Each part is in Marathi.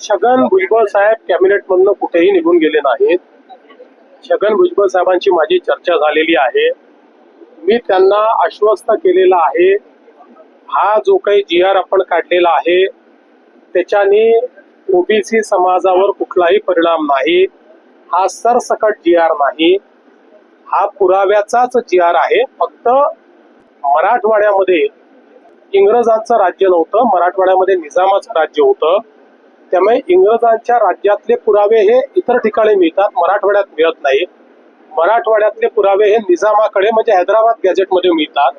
छगन भुजबळ साहेब कॅबिनेट मधनं कुठेही निघून गेले नाहीत. छगन भुजबळ साहेबांची माझी चर्चा झालेली आहे. मी त्यांना आश्वस्त केलेला आहे, हा जो काही GR आपण काढलेला आहे त्याच्याने ओबीसी समाजावर कुठलाही परिणाम नाही. हा सरसकट GR नाही, हा पुराव्याचाच GR आहे. फक्त मराठवाड्यामध्ये इंग्रजांचं राज्य नव्हतं, मराठवाड्यामध्ये निजामाचं राज्य होतं. त्यामुळे इंग्रजांच्या राज्यातले पुरावे हे इतर ठिकाणी मिळतात, मराठवाड्यात मिळत नाही. मराठवाड्यातले पुरावे हे निजामाकडे म्हणजे हैदराबाद गॅजेटमध्ये मिळतात.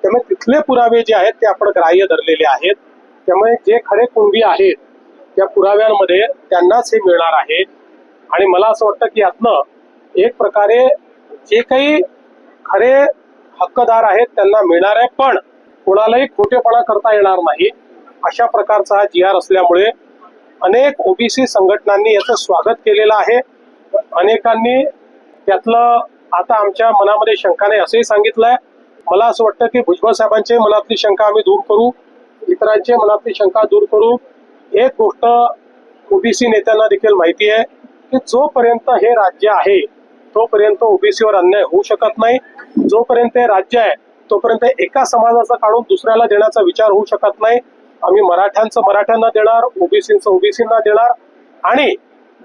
त्यामुळे तिथले पुरावे जे आहेत ते आपण ग्राह्य धरलेले आहेत. त्यामुळे जे खरे कुणबी आहेत त्या पुराव्यांमध्ये त्यांनाच हे मिळणार आहे. आणि मला असं वाटतं की यातनं एक प्रकारे जे काही खरे हक्कदार आहेत त्यांना मिळणार आहे, पण कोणालाही खोटेपणा करता येणार नाही अशा प्रकारचा हा GR असल्यामुळे अनेक ओबीसी संघटनांनी याचं स्वागत केलेलं आहे. अनेकांनी त्यातलं आता आमच्या मनामध्ये शंका नाही असंही सांगितलंय. मला असं वाटतं की भुजबळ साहेबांची मनातली शंका आम्ही दूर करू, इतरांची मनातली शंका दूर करू. एक गोष्ट ओबीसी नेत्यांना देखील माहिती आहे की जोपर्यंत हे राज्य आहे तोपर्यंत ओबीसीवर अन्याय होऊ शकत नाही. जोपर्यंत हे राज्य आहे तोपर्यंत एका समाजाचा काढून दुसऱ्याला देण्याचा विचार होऊ शकत नाही. आम्ही मराठ्यांचं मराठ्यांना देणार, ओबीसीचं ओबीसींना देणार आणि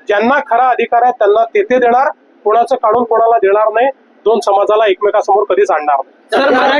ज्यांना खरा अधिकार आहे त्यांना तेथे देणार. कोणाचं काढून कोणाला देणार नाही. दोन समाजाला एकमेकासमोर कधीच आणणार नाही.